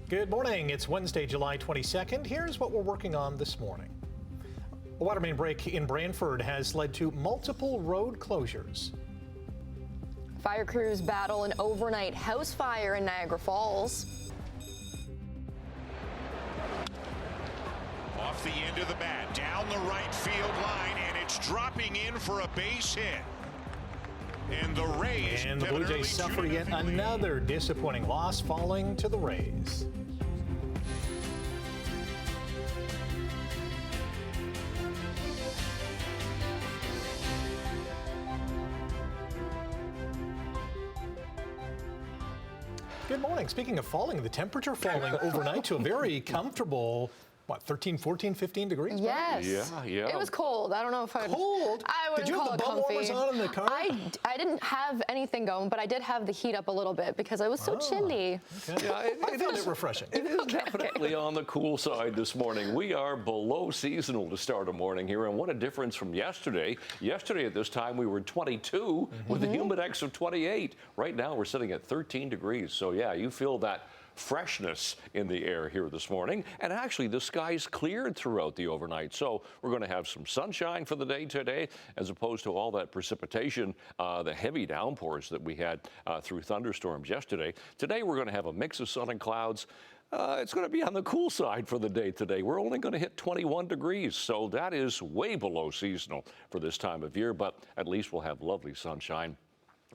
Good morning. It's Wednesday, July 22nd. Here's what we're working on this morning. A Watermain break in Brantford has led to multiple road closures. Fire crews battle an overnight house fire in Niagara Falls. Off the end of the bat, down the right field line, and it's dropping in for a base hit. And the Rays. And the Blue Jays suffer yet another disappointing loss, falling to the Rays. Good morning. Speaking of falling, the temperature falling overnight to a very comfortable, 13, 14, 15 degrees? Yes. Yeah. It was cold. I don't know if I Cold? wouldn't Did you call have it the bum comfy. warmers on in the car? I didn't have anything going, but I did have the heat up a little bit because it was so chilly. Okay. Yeah, I found it refreshing. It is definitely on the cool side this morning. We are below seasonal to start a morning here, and what a difference from yesterday. Yesterday at this time we were 22 with a humidex of 28. Right now we're sitting at 13 degrees. So yeah, you feel that freshness in the air here this morning. And actually the skies cleared throughout the overnight. So we're going to have some sunshine for the day today, as opposed to all that precipitation, the heavy downpours that we had through thunderstorms yesterday. Today we're going to have a mix of sun and clouds. It's going to be on the cool side for the day today. We're only going to hit 21 degrees, so that is way below seasonal for this time of year, but at least we'll have lovely sunshine.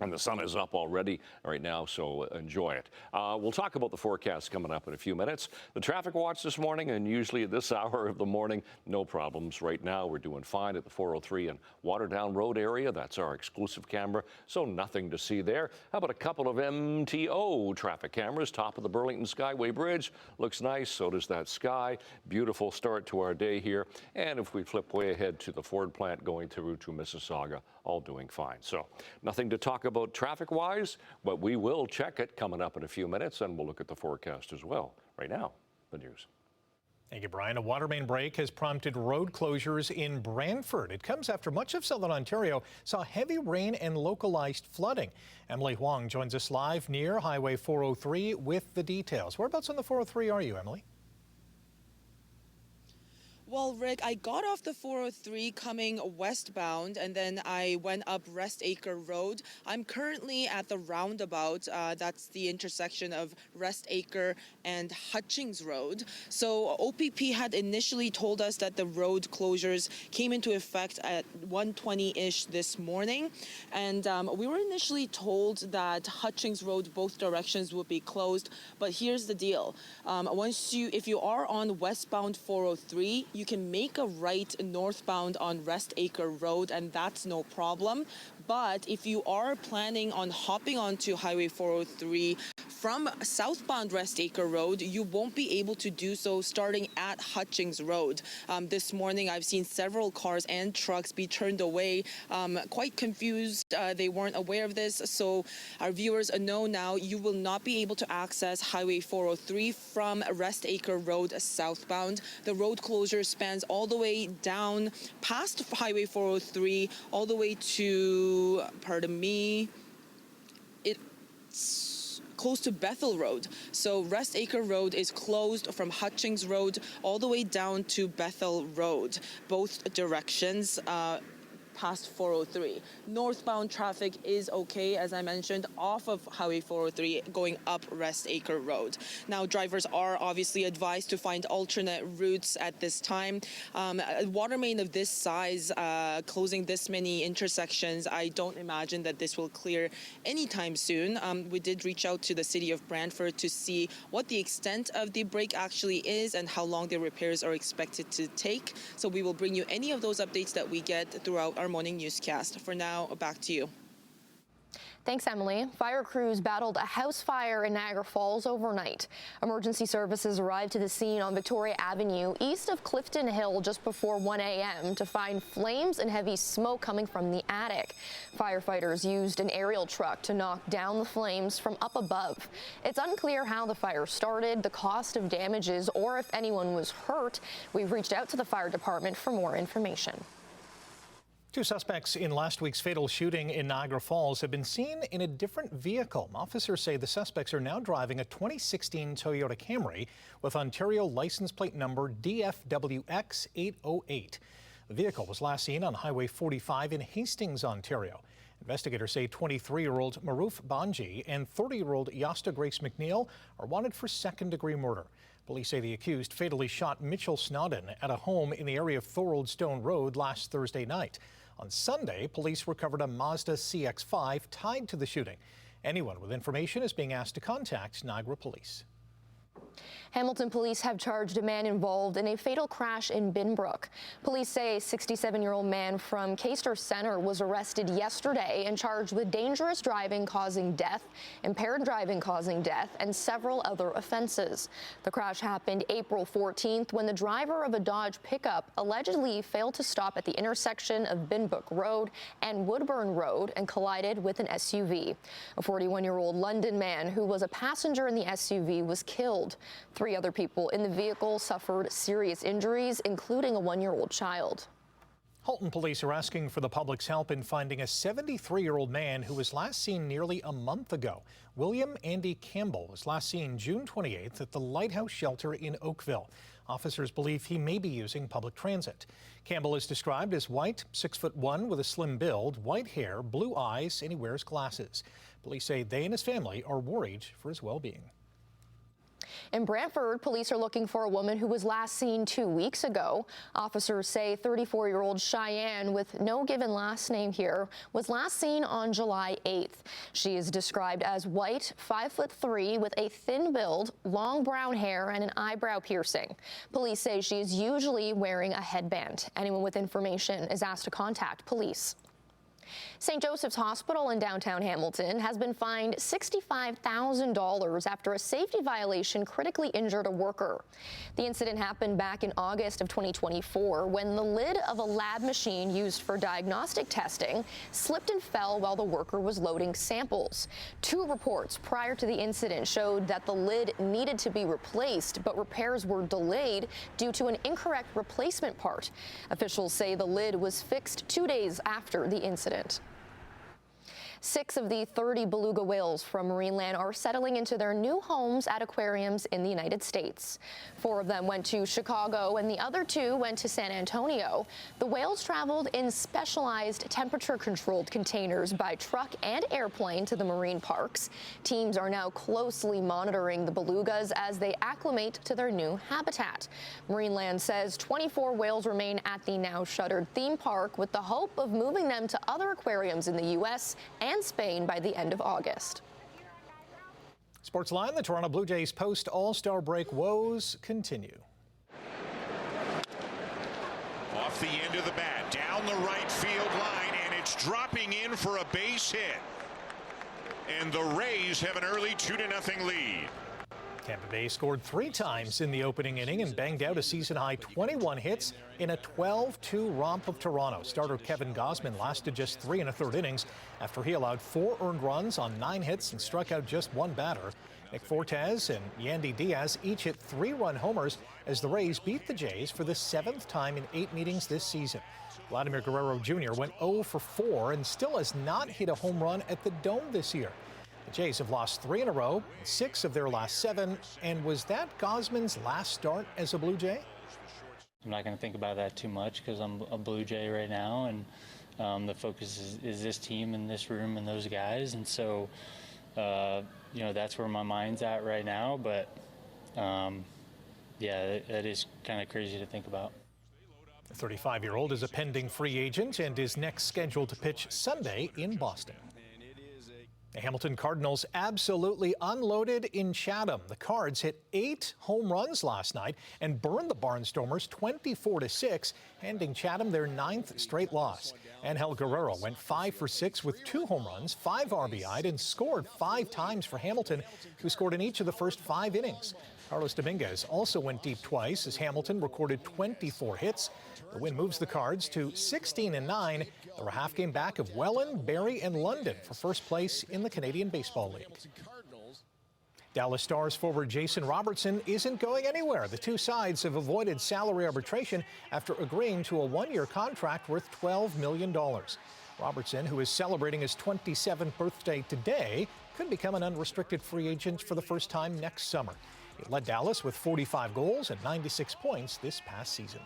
And the sun is up already right now, so enjoy it. We'll talk about the forecast coming up in a few minutes. The traffic watch this morning, and usually at this hour of the morning, no problems. Right now, we're doing fine at the 403 and Waterdown Road area. That's our exclusive camera, so nothing to see there. How about a couple of MTO traffic cameras? Top of the Burlington Skyway Bridge. Looks nice, so does that sky. Beautiful start to our day here. And if we flip way ahead to the Ford plant going through to Mississauga, all doing fine. So nothing to talk about traffic-wise, but we will check it coming up in a few minutes, and we'll look at the forecast as well. Right now, the news. Thank you, Brian. A Watermain break has prompted road closures in Brantford. It comes after much of southern Ontario saw heavy rain and localized flooding. Emily Huang joins us live near Highway 403 with the details. Whereabouts on the 403 are you, Emily? Well, Rick, I got off the 403 coming westbound, and then I went up Restacre Road. I'm currently at the roundabout. That's the intersection of Restacre and Hutchings Road. So OPP had initially told us that the road closures came into effect at 1:20-ish this morning. And we were initially told that Hutchings Road, both directions, would be closed. But here's the deal. If you are on westbound 403, you can make a right northbound on Restacre Road, and that's no problem. But if you are planning on hopping onto Highway 403 from southbound Restacre Road, you won't be able to do so starting at Hutchings Road. This morning, I've seen several cars and trucks be turned away, quite confused. They weren't aware of this. So our viewers know now you will not be able to access Highway 403 from Restacre Road southbound. The road closure spans all the way down past Highway 403, all the way to, it's close to Bethel Road. So Restacre Road is closed from Hutchings Road all the way down to Bethel Road, both directions. Past 403. Northbound traffic is okay, as I mentioned, off of Highway 403 going up Restacre Road. Now, drivers are obviously advised to find alternate routes at this time. A Watermain of this size, closing this many intersections, I don't imagine that this will clear anytime soon. We did reach out to the city of Brantford to see what the extent of the break actually is and how long the repairs are expected to take. So we will bring you any of those updates that we get throughout our morning newscast. For now, back to you. Thanks, Emily. Fire crews battled a house fire in Niagara Falls overnight. Emergency services arrived to the scene on Victoria Avenue, east of Clifton Hill, just before 1 a.m. to find flames and heavy smoke coming from the attic. Firefighters used an aerial truck to knock down the flames from up above. It's unclear how the fire started, the cost of damages, or if anyone was hurt. We've reached out to the fire department for more information. Two suspects in last week's fatal shooting in Niagara Falls have been seen in a different vehicle. Officers say the suspects are now driving a 2016 Toyota Camry with Ontario license plate number DFWX 808. The vehicle was last seen on Highway 45 in Hastings, Ontario. Investigators say 23-year-old Maroof Banji and 30-year-old Yosta Grace McNeil are wanted for second-degree murder. Police say the accused fatally shot Mitchell Snodden at a home in the area of Thorold Stone Road last Thursday night. On Sunday, police recovered a Mazda CX-5 tied to the shooting. Anyone with information is being asked to contact Niagara Police. Hamilton police have charged a man involved in a fatal crash in Binbrook. Police say a 67-year-old man from Caister Centre was arrested yesterday and charged with dangerous driving causing death, impaired driving causing death, and several other offenses. The crash happened April 14th when the driver of a Dodge pickup allegedly failed to stop at the intersection of Binbrook Road and Woodburn Road and collided with an SUV. A 41-year-old London man who was a passenger in the SUV was killed. 3 other people in the vehicle suffered serious injuries, including a 1-year-old child. Halton police are asking for the public's help in finding a 73-year-old man who was last seen nearly a month ago. William Andy Campbell was last seen June 28th at the Lighthouse Shelter in Oakville. Officers believe he may be using public transit. Campbell is described as white, 6'1" with a slim build, white hair, blue eyes, and he wears glasses. Police say they and his family are worried for his well-being. In Brantford, police are looking for a woman who was last seen 2 weeks ago. Officers say 34-year-old Cheyenne, with no given last name here, was last seen on July 8th. She is described as white, 5'3", with a thin build, long brown hair, and an eyebrow piercing. Police say she is usually wearing a headband. Anyone with information is asked to contact police. St. Joseph's Hospital in downtown Hamilton has been fined $65,000 after a safety violation critically injured a worker. The incident happened back in August of 2024 when the lid of a lab machine used for diagnostic testing slipped and fell while the worker was loading samples. 2 reports prior to the incident showed that the lid needed to be replaced, but repairs were delayed due to an incorrect replacement part. Officials say the lid was fixed 2 days after the incident. 6 of the 30 beluga whales from Marineland are settling into their new homes at aquariums in the United States. 4 of them went to Chicago and the other 2 went to San Antonio. The whales traveled in specialized temperature-controlled containers by truck and airplane to the marine parks. Teams are now closely monitoring the belugas as they acclimate to their new habitat. Marineland says 24 whales remain at the now shuttered theme park with the hope of moving them to other aquariums in the U.S. and Spain by the end of August. Sportsline, the Toronto Blue Jays post-All-Star break woes continue. Off the end of the bat, down the right field line, and it's dropping in for a base hit. And the Rays have an early 2-0 lead. Tampa Bay scored 3 times in the opening inning and banged out a season-high 21 hits in a 12-2 romp of Toronto. Starter Kevin Gausman lasted just 3 1/3 innings after he allowed 4 earned runs on 9 hits and struck out just 1 batter. Nick Fortes and Yandy Diaz each hit 3-run homers as the Rays beat the Jays for the 7th time in 8 meetings this season. Vladimir Guerrero Jr. went 0 for 4 and still has not hit a home run at the Dome this year. The Jays have lost 3 in a row, 6 of their last 7, and was that Gausman's last start as a Blue Jay? I'm not going to think about that too much because I'm a Blue Jay right now, and the focus is this team and this room and those guys, and so that's where my mind's at right now. But yeah, that is kind of crazy to think about. The 35-year-old is a pending free agent and is next scheduled to pitch Sunday in Boston. The Hamilton Cardinals absolutely unloaded in Chatham. The Cards hit 8 home runs last night and burned the Barnstormers 24-6, handing Chatham their 9th straight loss. Angel Guerrero went 5 for 6 with 2 home runs, 5 RBI'd, and scored 5 times for Hamilton, who scored in each of the first 5 innings. Carlos Dominguez also went deep twice as Hamilton recorded 24 hits. The win moves the Cards to 16-9. They're a half game back of Welland, Barrie, and London for first place in the Canadian Baseball League. Dallas Stars forward Jason Robertson isn't going anywhere. The two sides have avoided salary arbitration after agreeing to a one-year contract worth $12 million. Robertson, who is celebrating his 27th birthday today, could become an unrestricted free agent for the first time next summer. He led Dallas with 45 goals and 96 points this past season.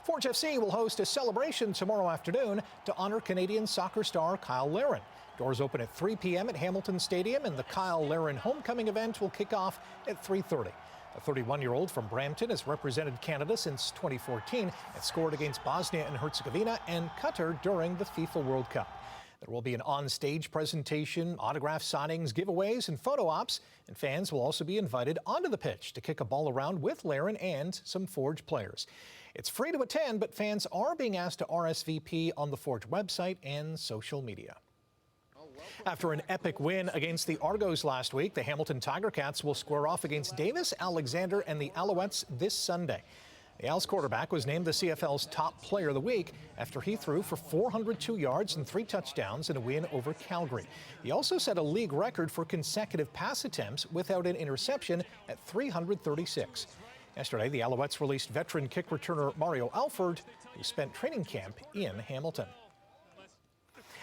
Forge FC will host a celebration tomorrow afternoon to honor Canadian soccer star Kyle Larin. Doors open at 3 p.m. at Hamilton Stadium, and the Kyle Larin homecoming event will kick off at 3:30. The 31-year-old from Brampton has represented Canada since 2014 and scored against Bosnia and Herzegovina and Qatar during the FIFA World Cup. There will be an on-stage presentation, autograph signings, giveaways, and photo ops, and fans will also be invited onto the pitch to kick a ball around with Larin and some Forge players. It's free to attend, but fans are being asked to RSVP on the Forge website and social media. After an epic win against the Argos last week, the Hamilton Tiger Cats will square off against Davis, Alexander, and the Alouettes this Sunday. The Owls quarterback was named the CFL's top player of the week after he threw for 402 yards and 3 touchdowns in a win over Calgary. He also set a league record for consecutive pass attempts without an interception at 336. Yesterday, the Alouettes released veteran kick returner Mario Alford, who spent training camp in Hamilton.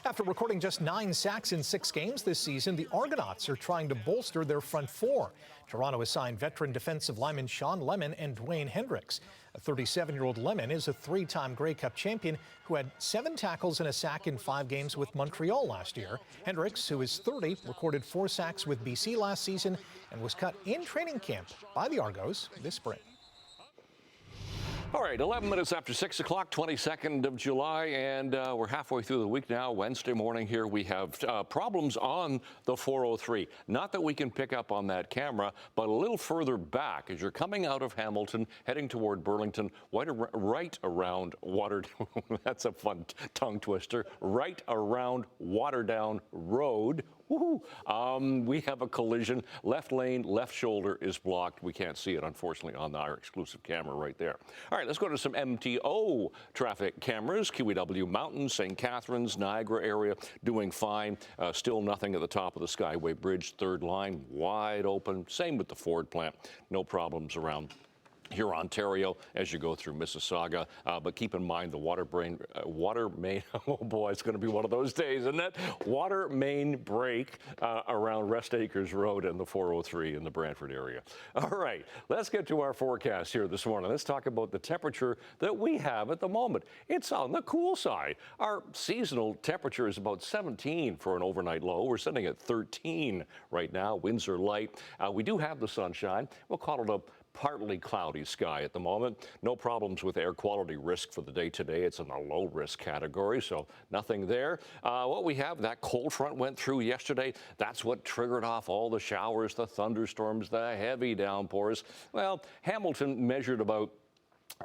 After recording just 9 sacks in 6 games this season, the Argonauts are trying to bolster their front four. Toronto has signed veteran defensive lineman Sean Lemon and Dwayne Hendricks. A 37-year-old Lemon is a 3-time Grey Cup champion who had 7 tackles and a sack in 5 games with Montreal last year. Hendricks, who is 30, recorded 4 sacks with BC last season and was cut in training camp by the Argos this spring. All right, 11 minutes after 6 o'clock, 22nd of July, and we're halfway through the week now. Wednesday morning here, we have problems on the 403. Not that we can pick up on that camera, but a little further back as you're coming out of Hamilton, heading toward Burlington, right around that's a fun tongue twister, right around Waterdown Road. Woohoo! We have a collision. Left lane, left shoulder is blocked. We can't see it, unfortunately, on our exclusive camera right there. All right, let's go to some MTO traffic cameras. QEW Mountain, St. Catharines, Niagara area doing fine. Still nothing at the top of the Skyway Bridge. Third line wide open. Same with the Ford plant. No problems around here, Ontario, as you go through Mississauga. But keep in mind the Watermain, oh boy, it's going to be one of those days, isn't it? Watermain break around Rest Acres Road and the 403 in the Brantford area. All right, let's get to our forecast here this morning. Let's talk about the temperature that we have at the moment. It's on the cool side. Our seasonal temperature is about 17 for an overnight low. We're sitting at 13 right now. Winds are light. We do have the sunshine. We'll call it a partly cloudy sky at the moment. No problems with air quality risk for the day today. It's in the low risk category, so nothing there. What we have, that cold front went through yesterday. That's what triggered off all the showers, the thunderstorms, the heavy downpours. Well, Hamilton measured about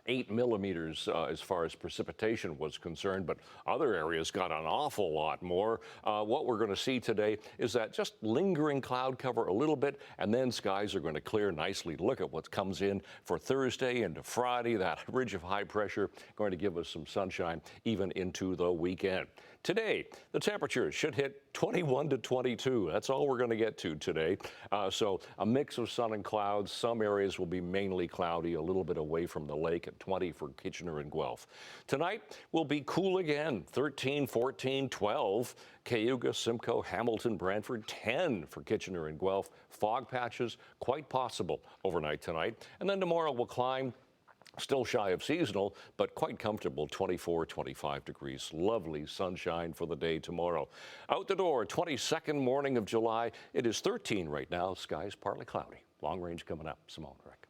8 millimeters as far as precipitation was concerned, but other areas got an awful lot more. What we're going to see today is that just lingering cloud cover a little bit, and then skies are going to clear nicely. Look at what comes in for Thursday into Friday. That ridge of high pressure going to give us some sunshine even into the weekend. Today, the temperature should hit 21 to 22. That's all we're going to get to today. So a mix of sun and clouds. Some areas will be mainly cloudy, a little bit away from the lake at 20 for Kitchener and Guelph. Tonight will be cool again, 13, 14, 12. Cayuga, Simcoe, Hamilton, Brantford, 10 for Kitchener and Guelph. Fog patches, quite possible overnight tonight. And then tomorrow we'll climb. Still shy of seasonal, but quite comfortable, 24, 25 degrees. Lovely sunshine for the day tomorrow. Out the door, 22nd morning of July. It is 13 right now. Skies partly cloudy. Long range coming up. Simone, Rick.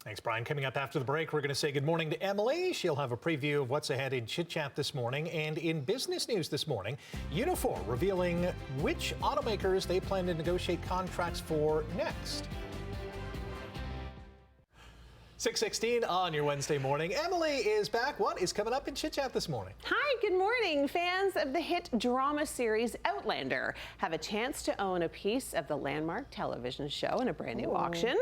Thanks, Brian. Coming up after the break, we're going to say good morning to Emily. She'll have a preview of what's ahead in Chit Chat this morning. And in business news this morning, Unifor revealing which automakers they plan to negotiate contracts for next. 6:16 on your Wednesday morning. Emily is back. What is coming up in Chit Chat this morning? Hi, good morning. Fans of the hit drama series Outlander have a chance to own a piece of the landmark television show in a brand new auction.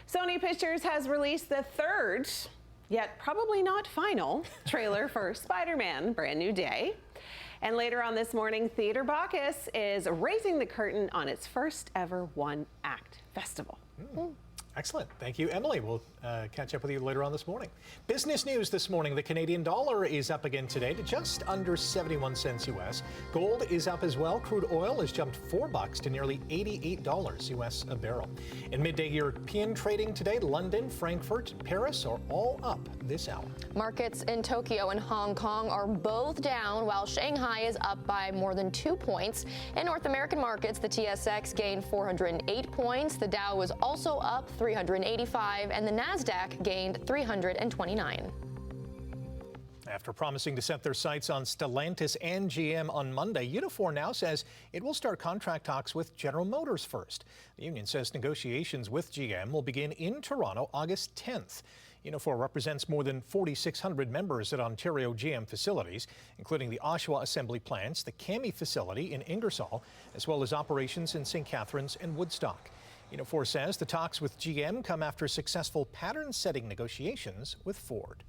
Sony Pictures has released the third, yet probably not final, trailer for Spider-Man: Brand New Day. And later on this morning, Theatre Bacchus is raising the curtain on its first ever one-act festival. Excellent. Thank you, Emily. We'll catch up with you later on this morning. Business news this morning. The Canadian dollar is up again today to just under 71 cents U.S. Gold is up as well. Crude oil has jumped $4 to nearly $88 U.S. a barrel. In midday European trading today, London, Frankfurt, Paris are all up this hour. Markets in Tokyo and Hong Kong are both down, while Shanghai is up by more than 2 points. In North American markets, the TSX gained 408 points. The Dow was also up 385, and the Nasdaq gained 329. After promising to set their sights on Stellantis and GM on Monday, Unifor now says it will start contract talks with General Motors first. The union says negotiations with GM will begin in Toronto August 10th. Unifor represents more than 4,600 members at Ontario GM facilities, including the Oshawa assembly plants, the Cami facility in Ingersoll, as well as operations in St. Catharines and Woodstock. Unifor says the talks with GM come after successful pattern-setting negotiations with Ford.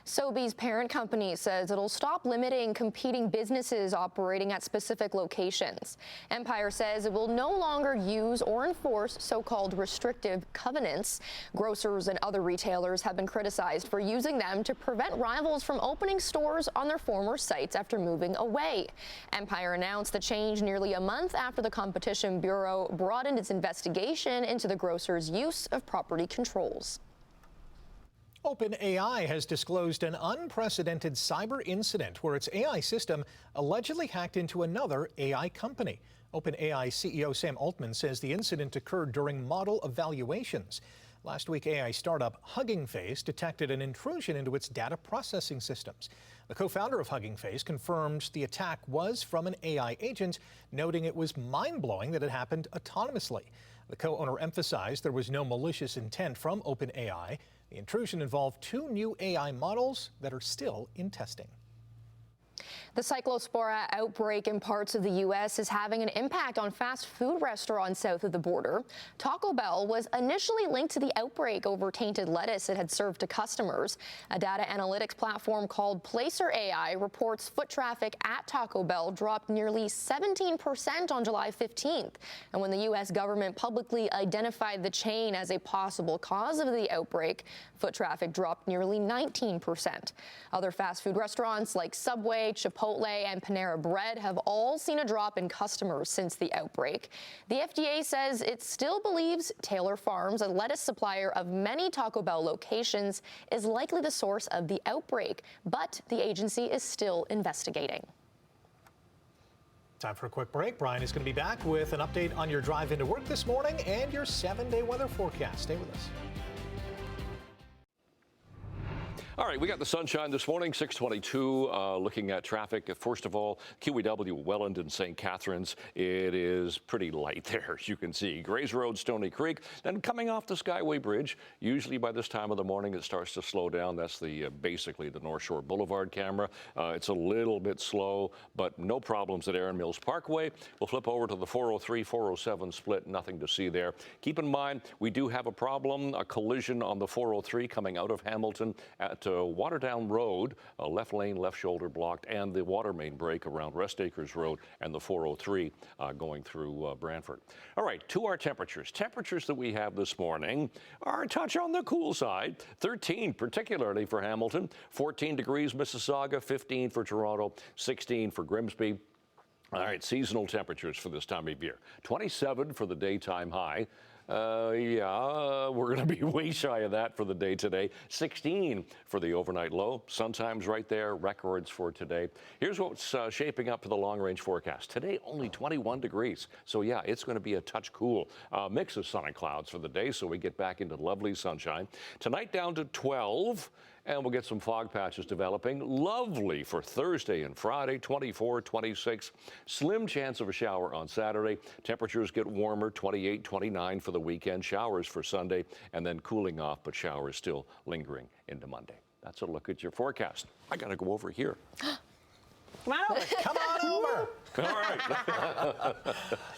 Sobeys' parent company says it'll stop limiting competing businesses operating at specific locations. Empire says it will no longer use or enforce so-called restrictive covenants. Grocers and other retailers have been criticized for using them to prevent rivals from opening stores on their former sites after moving away. Empire announced the change nearly a month after the Competition Bureau broadened its investigation into the grocers' use of property controls. OpenAI has disclosed an unprecedented cyber incident where its AI system allegedly hacked into another AI company. OpenAI CEO Sam Altman says the incident occurred during model evaluations. Last week, AI startup Hugging Face detected an intrusion into its data processing systems. The co-founder of Hugging Face confirmed the attack was from an AI agent, noting it was mind-blowing that it happened autonomously. The co-owner emphasized there was no malicious intent from OpenAI. The intrusion involved 2 new AI models that are still in testing. The cyclospora outbreak in parts of the U.S. is having an impact on fast food restaurants south of the border. Taco Bell was initially linked to the outbreak over tainted lettuce it had served to customers. A data analytics platform called Placer AI reports foot traffic at Taco Bell dropped nearly 17% on July 15th. And when the U.S. government publicly identified the chain as a possible cause of the outbreak, foot traffic dropped nearly 19%. Other fast food restaurants like Subway, Chipotle, and Panera Bread have all seen a drop in customers since the outbreak. The FDA says it still believes Taylor Farms, a lettuce supplier of many Taco Bell locations, is likely the source of the outbreak, but the agency is still investigating. Time for a quick break. Brian is going to be back with an update on your drive into work this morning and your 7-day weather forecast. Stay with us. All right, we got the sunshine this morning, 622, looking at traffic. First of all, QEW, Welland and St. Catharines. It is pretty light there, as you can see. Grays Road, Stony Creek. Then coming off the Skyway Bridge, usually by this time of the morning, it starts to slow down. That's the basically the North Shore Boulevard camera. It's a little bit slow, but no problems at Erin Mills Parkway. We'll flip over to the 403, 407 split. Nothing to see there. Keep in mind, we do have a problem, a collision on the 403 coming out of Hamilton at Waterdown Road, left lane, left shoulder blocked, and the Watermain break around Rest Acres Road and the 403 going through Brantford. All right, to our temperatures. Temperatures that we have this morning are a touch on the cool side. 13 particularly for Hamilton, 14 degrees Mississauga, 15 for Toronto, 16 for Grimsby. All right, seasonal temperatures for this time of year. 27 for the daytime high. We're going to be way shy of that for the day today. 16 for the overnight low. Sun times right there, records for today. Here's what's shaping up for the long-range forecast. Today, only 21 degrees. So, yeah, it's going to be a touch cool. Mix of sun and clouds for the day, so we get back into lovely sunshine. Tonight, down to 12. And we'll get some fog patches developing. Lovely for Thursday and Friday, 24, 26. Slim chance of a shower on Saturday. Temperatures get warmer, 28, 29 for the weekend. Showers for Sunday, and then cooling off, but showers still lingering into Monday. That's a look at your forecast. I got to go over here. Come on over. Come on over. All right.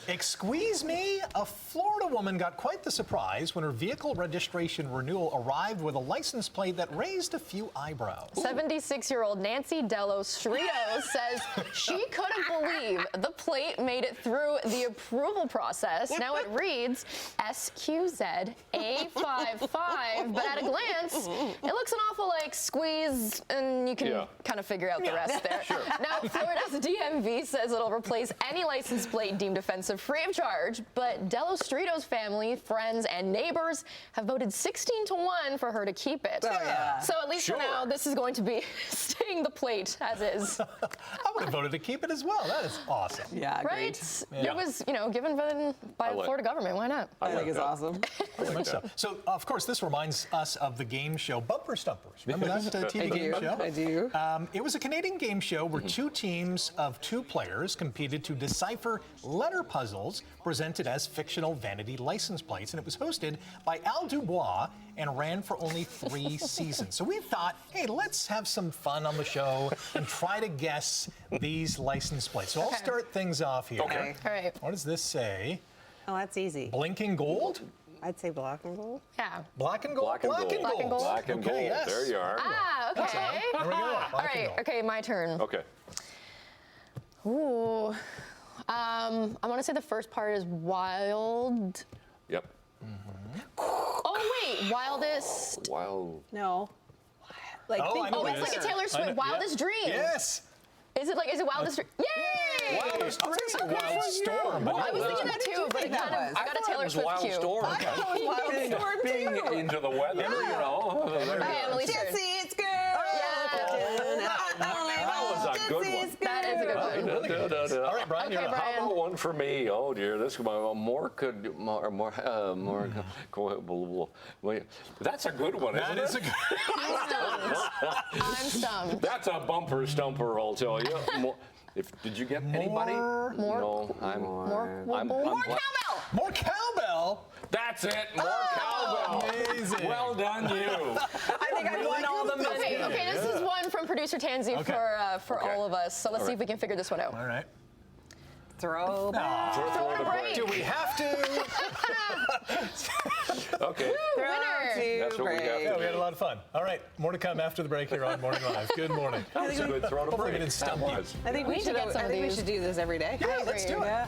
Excuse me, a Florida woman got quite the surprise when her vehicle registration renewal arrived with a license plate that raised a few eyebrows. 76-year-old Nancy Dello Strito says she couldn't believe the plate made it through the approval process. Now it reads SQZA55, but at a glance, it looks an awful like squeeze, and you can kind of figure out the rest there. Sure. Now, Florida's DMV says it'll replace any license plate deemed offensive free of charge, but Dello Strito's family, friends, and neighbors have voted 16-1 for her to keep it. Oh, yeah. So at least for now, this is going to be staying the plate as is. I would have voted to keep it as well. That is awesome. Yeah, Right? great. It was, given by the Florida government. Why not? I think it's awesome. Very much so. So, of course, this reminds us of the game show Bumper Stumpers. Remember that TV game show? I do. It was a Canadian game show where two teams of 2 players competed to decipher letter puzzles presented as fictional vanity license plates, and it was hosted by Al Dubois and ran for only 3 seasons. So we thought, hey, let's have some fun on the show and try to guess these license plates. So I'll start things off here. Okay. All right. What does this say? Oh, that's easy. Blinking gold? I'd say black and gold. Yeah. Black and gold? Black and gold. Black and gold. Black and Okay, gold. yes. There you are. Ah, okay. There we go. All Black and right. gold. Okay, my turn. Okay. Ooh. I want to say the first part is wild. Yep. Oh, wait. Wildest. Wow. No. Like, Oh, I know Oh, what it's it like is. a Taylor I Swift. know- Wildest Dream. Yes. Is it Wildest Dream? Yay! Wildest Dream. I was gonna say Wild Storm. But I was thinking that too, but it kind of, I got a Taylor Swift Wild cue. Storm. Being into the weather, you know. Okay, Emily's turn. it's good. That was a good one. That is a good one. All right, Brian, you're Okay, up. Brian. How about one for me? Oh dear, this That's a good one, That isn't is it? a good. I'm stumped. That's a bumper stumper, I'll tell you. Did you get anybody? More No, cowbell. More cowbell. That's it. More cowbell. Amazing. Well done, you. I think I won all the money. Okay, this is one from producer Tansy Okay. for all of us. So let's see if we can figure this one out. All right. Throw back. Throw the break. Do we have to? Okay. Winner. That's what we got. Yeah, we had a lot of fun. All right, more to come after the break here on Morning Live. Good morning. That was a good throw to Hopefully we break. didn't stump That you. was. I think We we should should get some of I think we these. should do this every day. Yeah, let's do it. Yeah.